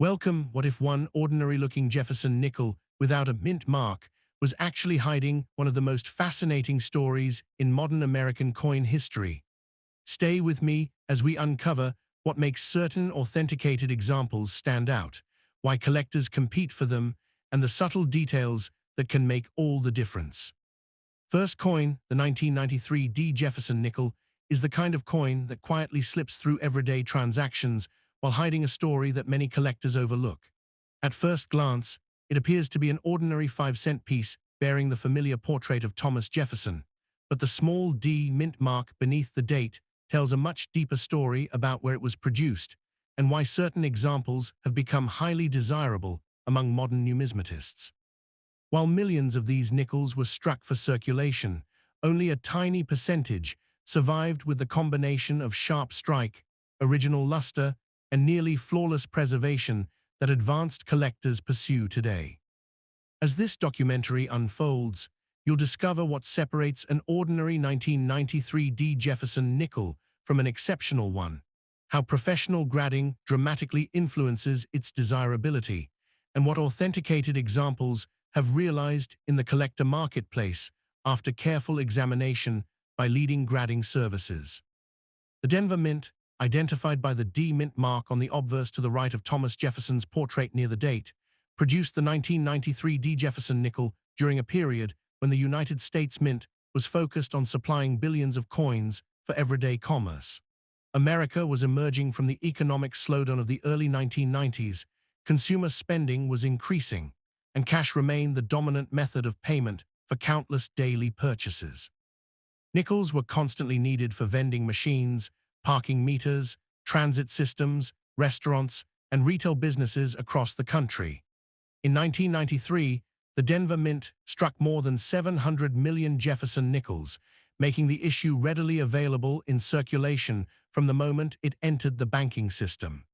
Welcome. What if one ordinary-looking Jefferson nickel without a mint mark was actually hiding one of the most fascinating stories in modern American coin history? Stay with me as we uncover what makes certain authenticated examples stand out, why collectors compete for them, and the subtle details that can make all the difference. First coin, the 1993 D. Jefferson nickel, is the kind of coin that quietly slips through everyday transactions while hiding a story that many collectors overlook. At first glance, it appears to be an ordinary 5-cent piece bearing the familiar portrait of Thomas Jefferson, but the small D mint mark beneath the date tells a much deeper story about where it was produced and why certain examples have become highly desirable among modern numismatists. While millions of these nickels were struck for circulation, only a tiny percentage survived with the combination of sharp strike, original luster, and nearly flawless preservation that advanced collectors pursue today. As this documentary unfolds, you'll discover what separates an ordinary 1993 D. Jefferson nickel from an exceptional one, how professional grading dramatically influences its desirability, and what authenticated examples have realized in the collector marketplace after careful examination by leading grading services. The Denver Mint, identified by the D mint mark on the obverse to the right of Thomas Jefferson's portrait near the date, produced the 1993 D. Jefferson nickel during a period when the United States Mint was focused on supplying billions of coins for everyday commerce. America was emerging from the economic slowdown of the early 1990s, consumer spending was increasing, and cash remained the dominant method of payment for countless daily purchases. Nickels were constantly needed for vending machines, parking meters, transit systems, restaurants, and retail businesses across the country. In 1993, the Denver Mint struck more than 700 million Jefferson nickels, making the issue readily available in circulation from the moment it entered the banking system.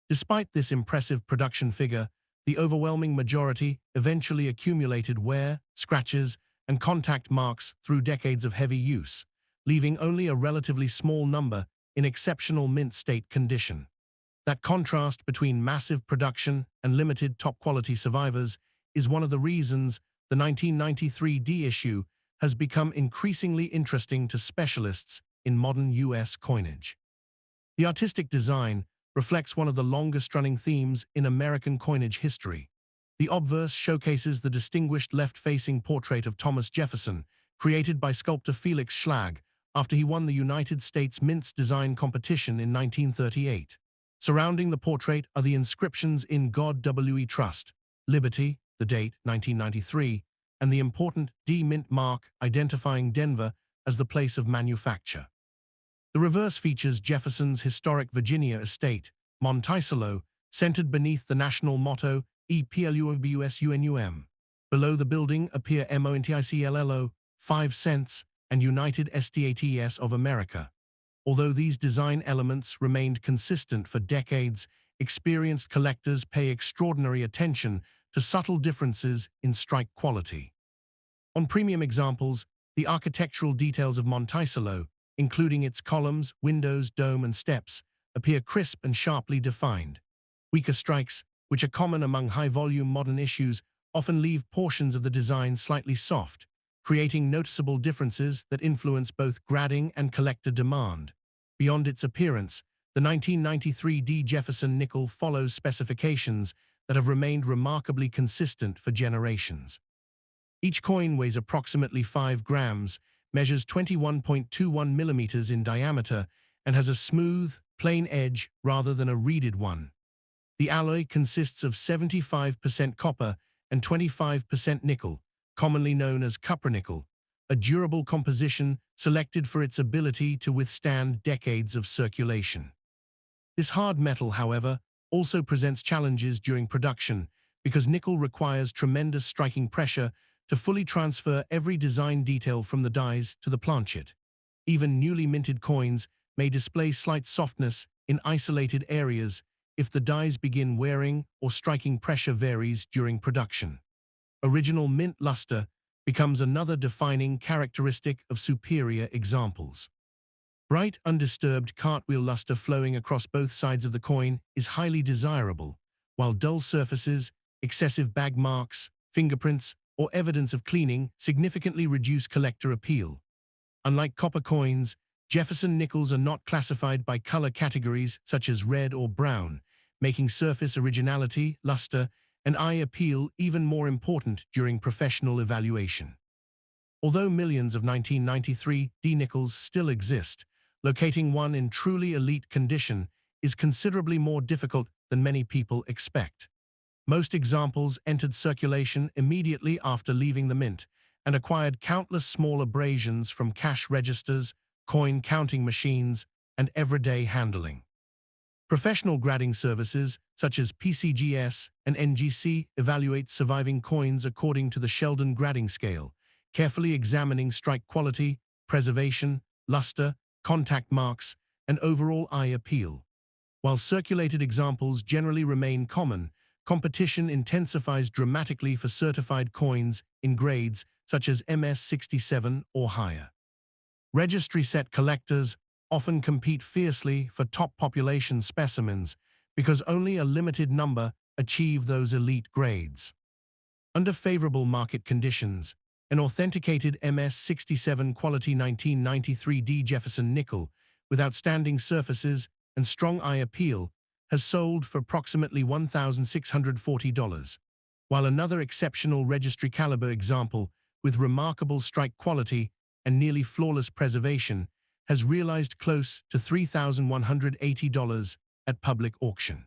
Despite this impressive production figure, the overwhelming majority eventually accumulated wear, scratches, and contact marks through decades of heavy use, leaving only a relatively small number in exceptional mint state condition. That contrast between massive production and limited top-quality survivors is one of the reasons the 1993 D issue has become increasingly interesting to specialists in modern U.S. coinage. The artistic design reflects one of the longest-running themes in American coinage history. The obverse showcases the distinguished left-facing portrait of Thomas Jefferson, created by sculptor Felix Schlag after he won the United States Mint's design competition in 1938. Surrounding the portrait are the inscriptions "In God We Trust," "Liberty," the date 1993, and the important D mint mark identifying Denver as the place of manufacture. The reverse features Jefferson's historic Virginia estate, Monticello, centered beneath the national motto EPLUOBUSUNUM. Below the building appear MONTICLLO, 5 cents, and United States of America. Although these design elements remained consistent for decades, experienced collectors pay extraordinary attention to subtle differences in strike quality. On premium examples, the architectural details of Monticello, including its columns, windows, dome, and steps, appear crisp and sharply defined. Weaker strikes, which are common among high-volume modern issues, often leave portions of the design slightly soft, creating noticeable differences that influence both grading and collector demand. Beyond its appearance, the 1993 D. Jefferson nickel follows specifications that have remained remarkably consistent for generations. Each coin weighs approximately 5 grams, measures 21.21 millimeters in diameter, and has a smooth, plain edge rather than a reeded one. The alloy consists of 75% copper and 25% nickel, commonly known as cupronickel, a durable composition selected for its ability to withstand decades of circulation. This hard metal, however, also presents challenges during production because nickel requires tremendous striking pressure to fully transfer every design detail from the dies to the planchet. Even newly minted coins may display slight softness in isolated areas if the dies begin wearing or striking pressure varies during production. Original mint luster becomes another defining characteristic of superior examples. Bright, undisturbed cartwheel luster flowing across both sides of the coin is highly desirable, while dull surfaces, excessive bag marks, fingerprints, or evidence of cleaning significantly reduce collector appeal. Unlike copper coins, Jefferson nickels are not classified by color categories such as red or brown, making surface originality, luster, and eye appeal even more important during professional evaluation. Although millions of 1993 D nickels still exist, locating one in truly elite condition is considerably more difficult than many people expect. Most examples entered circulation immediately after leaving the mint and acquired countless small abrasions from cash registers, coin counting machines, and everyday handling. Professional grading services, such as PCGS and NGC, evaluate surviving coins according to the Sheldon grading scale, carefully examining strike quality, preservation, luster, contact marks, and overall eye appeal. While circulated examples generally remain common, competition intensifies dramatically for certified coins in grades such as MS-67 or higher. Registry set collectors often compete fiercely for top population specimens because only a limited number achieve those elite grades. Under favorable market conditions, an authenticated MS-67 quality 1993 D Jefferson nickel with outstanding surfaces and strong eye appeal has sold for approximately $1,640, while another exceptional registry caliber example with remarkable strike quality and nearly flawless preservation has realized close to $3,180 at public auction.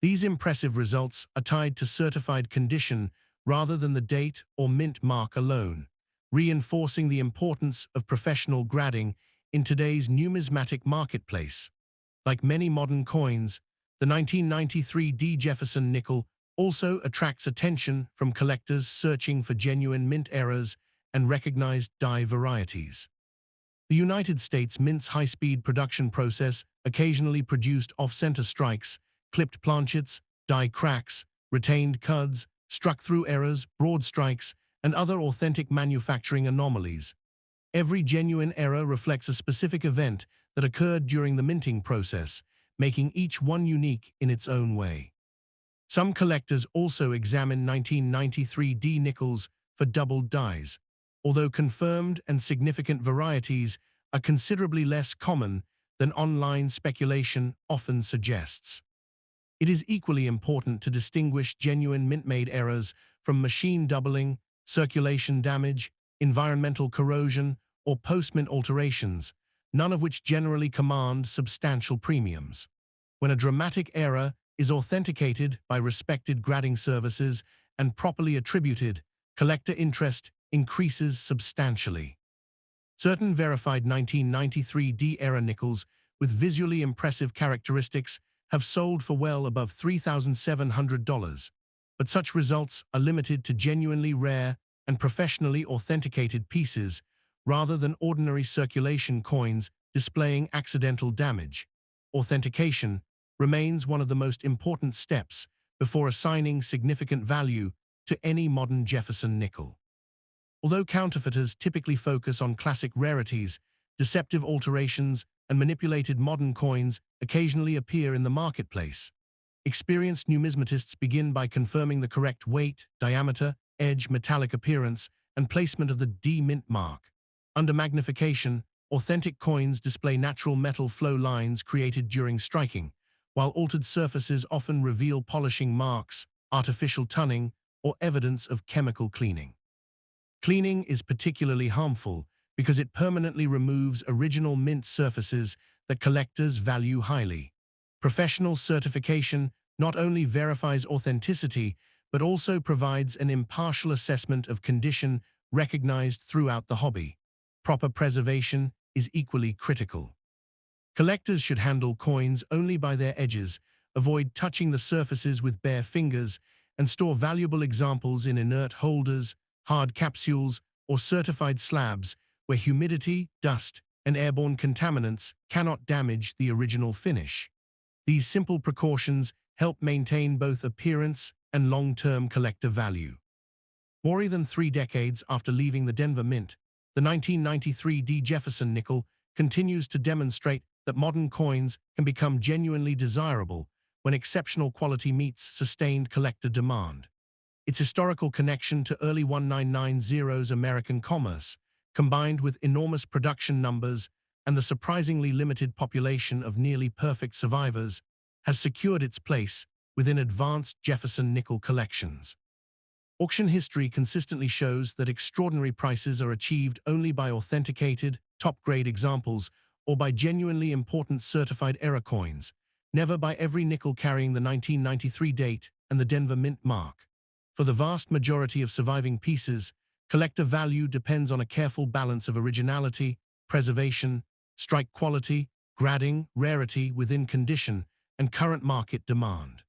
These impressive results are tied to certified condition rather than the date or mint mark alone, reinforcing the importance of professional grading in today's numismatic marketplace. Like many modern coins, the 1993 D Jefferson nickel also attracts attention from collectors searching for genuine mint errors and recognized die varieties. The United States Mint's high-speed production process occasionally produced off-center strikes, clipped planchets, die cracks, retained cuds, struck-through errors, broad strikes, and other authentic manufacturing anomalies. Every genuine error reflects a specific event that occurred during the minting process, making each one unique in its own way. Some collectors also examine 1993 D nickels for doubled dies, although confirmed and significant varieties are considerably less common than online speculation often suggests. It is equally important to distinguish genuine mint-made errors from machine doubling, circulation damage, environmental corrosion, or post-mint alterations, none of which generally command substantial premiums. When a dramatic error is authenticated by respected grading services and properly attributed, collector interest increases substantially. Certain verified 1993 D-era nickels with visually impressive characteristics have sold for well above $3,700, but such results are limited to genuinely rare and professionally authenticated pieces rather than ordinary circulation coins displaying accidental damage. Authentication remains one of the most important steps before assigning significant value to any modern Jefferson nickel. Although counterfeiters typically focus on classic rarities, deceptive alterations and manipulated modern coins occasionally appear in the marketplace. Experienced numismatists begin by confirming the correct weight, diameter, edge, metallic appearance, and placement of the D mint mark. Under magnification, authentic coins display natural metal flow lines created during striking, while altered surfaces often reveal polishing marks, artificial tunning, or evidence of chemical cleaning. Cleaning is particularly harmful because it permanently removes original mint surfaces that collectors value highly. Professional certification not only verifies authenticity, but also provides an impartial assessment of condition recognized throughout the hobby. Proper preservation is equally critical. Collectors should handle coins only by their edges, avoid touching the surfaces with bare fingers, and store valuable examples in inert holders, hard capsules, or certified slabs where humidity, dust, and airborne contaminants cannot damage the original finish. These simple precautions help maintain both appearance and long-term collector value. More than 3 decades after leaving the Denver Mint, the 1993 D Jefferson nickel continues to demonstrate that modern coins can become genuinely desirable when exceptional quality meets sustained collector demand. Its historical connection to early 1990's American commerce, combined with enormous production numbers and the surprisingly limited population of nearly perfect survivors, has secured its place within advanced Jefferson nickel collections. Auction history consistently shows that extraordinary prices are achieved only by authenticated, top-grade examples or by genuinely important certified error coins, never by every nickel carrying the 1993 date and the Denver Mint mark. For the vast majority of surviving pieces, collector value depends on a careful balance of originality, preservation, strike quality, grading, rarity within condition, and current market demand.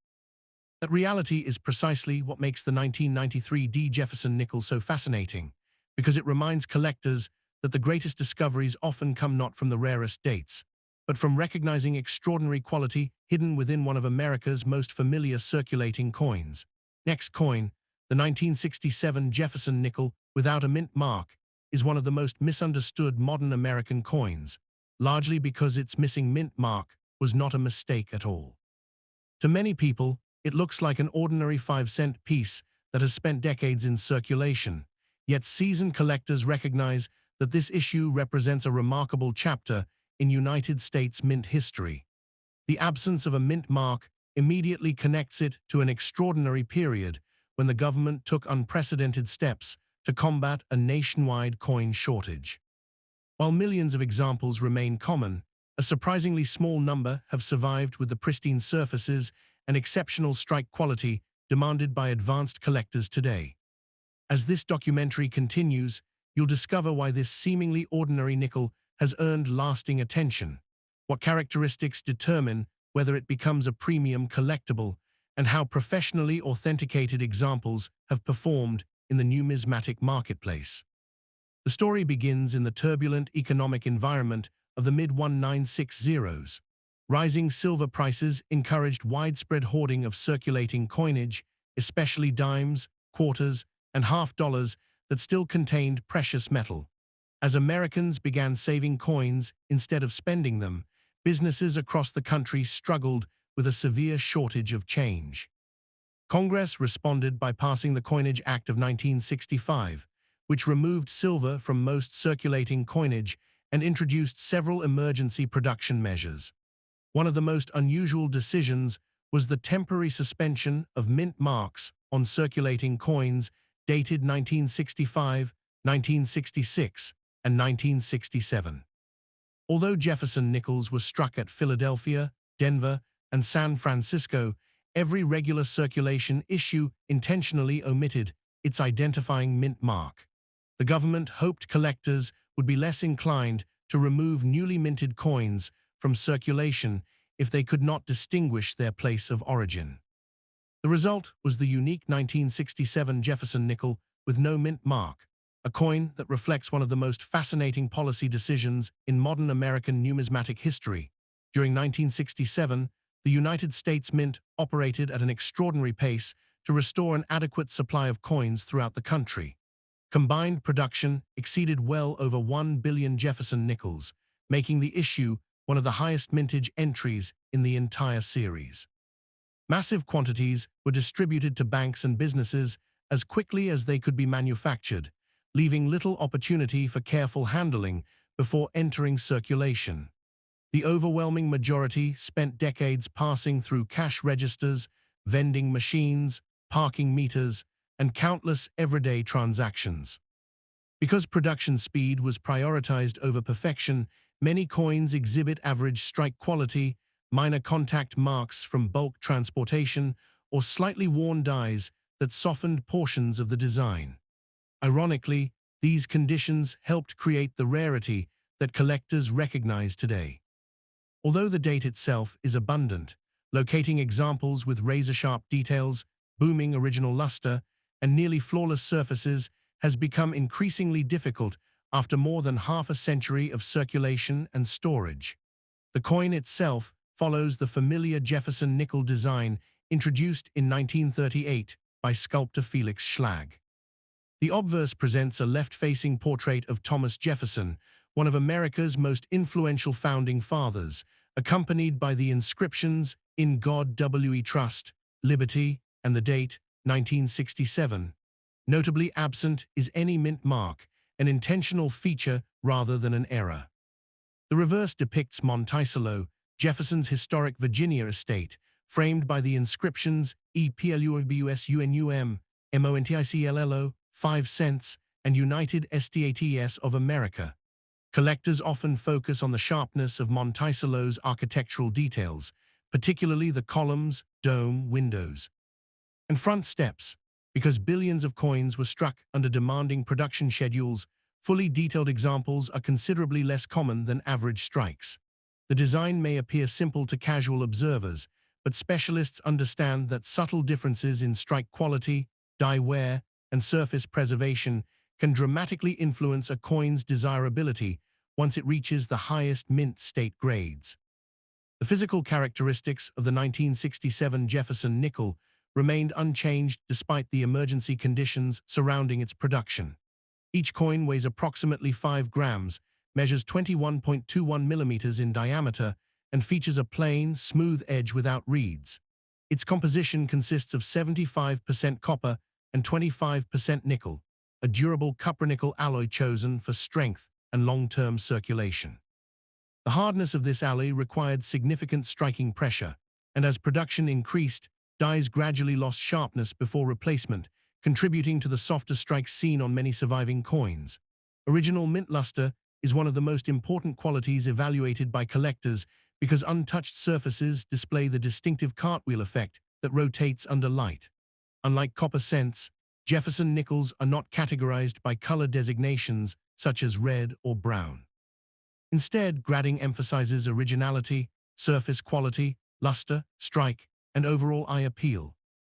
That reality is precisely what makes the 1993 D. Jefferson nickel so fascinating, because it reminds collectors that the greatest discoveries often come not from the rarest dates, but from recognizing extraordinary quality hidden within one of America's most familiar circulating coins. Next coin, the 1967 Jefferson nickel without a mint mark, is one of the most misunderstood modern American coins, largely because its missing mint mark was not a mistake at all. To many people, it looks like an ordinary 5-cent piece that has spent decades in circulation, yet seasoned collectors recognize that this issue represents a remarkable chapter in United States mint history. The absence of a mint mark immediately connects it to an extraordinary period when the government took unprecedented steps to combat a nationwide coin shortage. While millions of examples remain common, a surprisingly small number have survived with the pristine surfaces and exceptional strike quality demanded by advanced collectors today. As this documentary continues, you'll discover why this seemingly ordinary nickel has earned lasting attention, what characteristics determine whether it becomes a premium collectible, and how professionally authenticated examples have performed in the numismatic marketplace. The story begins in the turbulent economic environment of the mid-1960s. Rising silver prices encouraged widespread hoarding of circulating coinage, especially dimes, quarters, and half-dollars that still contained precious metal. As Americans began saving coins instead of spending them, businesses across the country struggled with a severe shortage of change. Congress responded by passing the Coinage Act of 1965, which removed silver from most circulating coinage and introduced several emergency production measures. One of the most unusual decisions was the temporary suspension of mint marks on circulating coins dated 1965, 1966, and 1967. Although Jefferson nickels were struck at Philadelphia, Denver, and San Francisco, every regular circulation issue intentionally omitted its identifying mint mark. The government hoped collectors would be less inclined to remove newly minted coins from circulation if they could not distinguish their place of origin. The result was the unique 1967 Jefferson nickel with no mint mark, a coin that reflects one of the most fascinating policy decisions in modern American numismatic history. During 1967, the United States Mint operated at an extraordinary pace to restore an adequate supply of coins throughout the country. Combined production exceeded well over 1 billion Jefferson nickels, making the issue one of the highest mintage entries in the entire series. Massive quantities were distributed to banks and businesses as quickly as they could be manufactured, leaving little opportunity for careful handling before entering circulation. The overwhelming majority spent decades passing through cash registers, vending machines, parking meters, and countless everyday transactions. Because production speed was prioritized over perfection, many coins exhibit average strike quality, minor contact marks from bulk transportation, or slightly worn dies that softened portions of the design. Ironically, these conditions helped create the rarity that collectors recognize today. Although the date itself is abundant, locating examples with razor-sharp details, booming original luster, and nearly flawless surfaces has become increasingly difficult after more than half a century of circulation and storage. The coin itself follows the familiar Jefferson nickel design introduced in 1938 by sculptor Felix Schlag. The obverse presents a left-facing portrait of Thomas Jefferson, one of America's most influential founding fathers, accompanied by the inscriptions In God W.E. Trust, Liberty, and the date, 1967. Notably absent is any mint mark, an intentional feature rather than an error. The reverse depicts Monticello, Jefferson's historic Virginia estate, framed by the inscriptions EPLUBUSUNUM, MONTICLLO, 5 cents, and United States of America. Collectors often focus on the sharpness of Monticello's architectural details, particularly the columns, dome, windows, and front steps. Because billions of coins were struck under demanding production schedules, fully detailed examples are considerably less common than average strikes. The design may appear simple to casual observers, but specialists understand that subtle differences in strike quality, die wear, and surface preservation can dramatically influence a coin's desirability once it reaches the highest mint state grades. The physical characteristics of the 1967 Jefferson nickel remained unchanged despite the emergency conditions surrounding its production. Each coin weighs approximately 5 grams, measures 21.21 millimeters in diameter, and features a plain, smooth edge without reeds. Its composition consists of 75% copper and 25% nickel, a durable copper-nickel alloy chosen for strength and long-term circulation. The hardness of this alloy required significant striking pressure, and as production increased, dies gradually lost sharpness before replacement, contributing to the softer strikes seen on many surviving coins. Original mint luster is one of the most important qualities evaluated by collectors because untouched surfaces display the distinctive cartwheel effect that rotates under light. Unlike copper cents, Jefferson nickels are not categorized by color designations such as red or brown. Instead, grading emphasizes originality, surface quality, luster, strike, and overall eye appeal.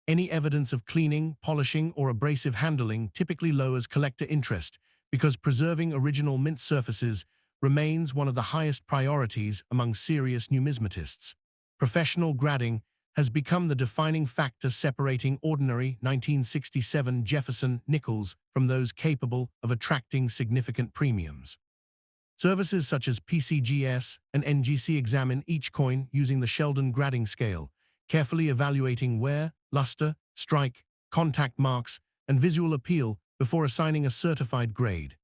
Any evidence of cleaning, polishing, or abrasive handling typically lowers collector interest because preserving original mint surfaces remains one of the highest priorities among serious numismatists. Professional grading has become the defining factor separating ordinary 1967 Jefferson nickels from those capable of attracting significant premiums. Services such as PCGS and NGC examine each coin using the Sheldon grading scale, carefully evaluating wear, luster, strike, contact marks, and visual appeal before assigning a certified grade.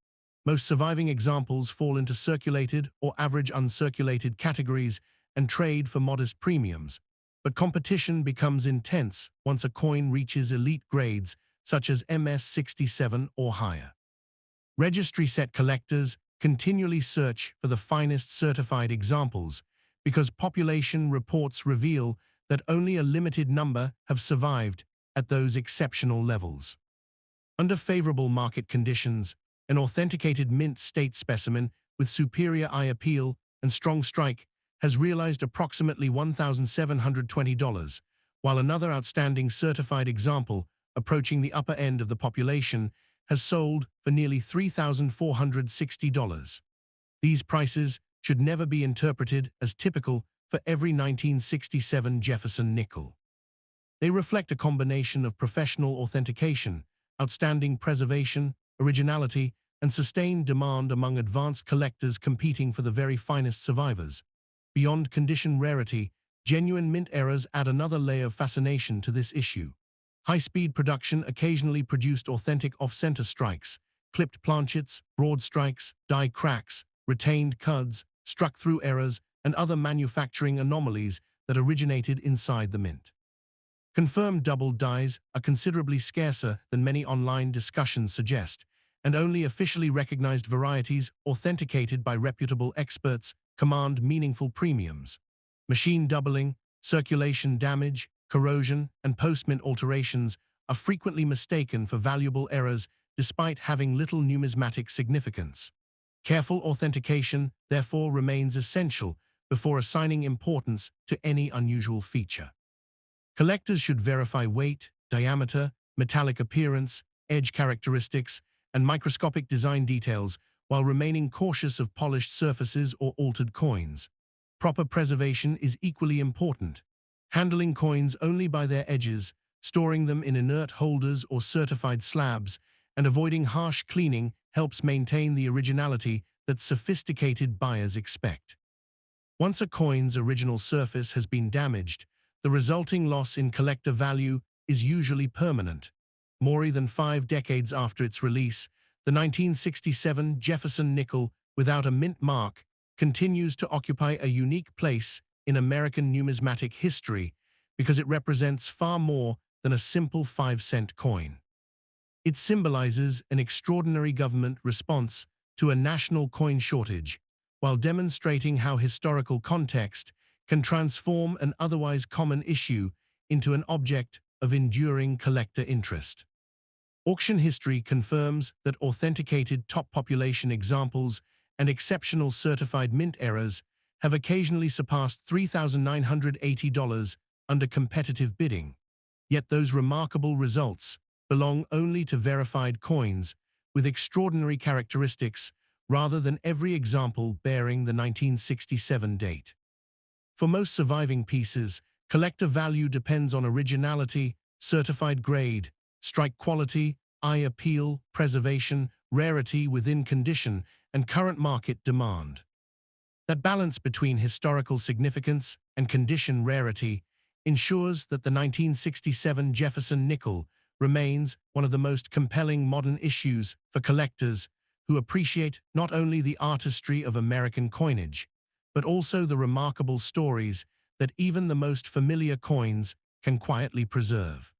Most surviving examples fall into circulated or average uncirculated categories and trade for modest premiums, but competition becomes intense once a coin reaches elite grades such as MS67 or higher. Registry set collectors continually search for the finest certified examples because population reports reveal that only a limited number have survived at those exceptional levels. Under favorable market conditions, an authenticated mint state specimen with superior eye appeal and strong strike has realized approximately $1,720, while another outstanding certified example, approaching the upper end of the population, has sold for nearly $3,460. These prices should never be interpreted as typical for every 1967 Jefferson nickel. They reflect a combination of professional authentication, outstanding preservation, originality, and sustained demand among advanced collectors competing for the very finest survivors. Beyond condition rarity, genuine mint errors add another layer of fascination to this issue. High-speed production occasionally produced authentic off-center strikes, clipped planchets, broad strikes, die cracks, retained cuds, struck-through errors, and other manufacturing anomalies that originated inside the mint. Confirmed double dies are considerably scarcer than many online discussions suggest, and only officially recognized varieties authenticated by reputable experts command meaningful premiums. Machine doubling, circulation damage, corrosion, and post-mint alterations are frequently mistaken for valuable errors despite having little numismatic significance. Careful authentication, therefore, remains essential before assigning importance to any unusual feature. Collectors should verify weight, diameter, metallic appearance, edge characteristics, and microscopic design details while remaining cautious of polished surfaces or altered coins. Proper preservation is equally important. Handling coins only by their edges, storing them in inert holders or certified slabs, and avoiding harsh cleaning helps maintain the originality that sophisticated buyers expect. Once a coin's original surface has been damaged, the resulting loss in collector value is usually permanent. More than 5 decades after its release, the 1967 Jefferson nickel without a mint mark continues to occupy a unique place in American numismatic history because it represents far more than a simple 5-cent coin. It symbolizes an extraordinary government response to a national coin shortage, while demonstrating how historical context can transform an otherwise common issue into an object of enduring collector interest. Auction history confirms that authenticated top population examples and exceptional certified mint errors have occasionally surpassed $3,980 under competitive bidding. Yet those remarkable results belong only to verified coins with extraordinary characteristics rather than every example bearing the 1967 date. For most surviving pieces, collector value depends on originality, certified grade, strike quality, eye appeal, preservation, rarity within condition, and current market demand. That balance between historical significance and condition rarity ensures that the 1967 Jefferson nickel remains one of the most compelling modern issues for collectors who appreciate not only the artistry of American coinage, but also the remarkable stories that even the most familiar coins can quietly preserve.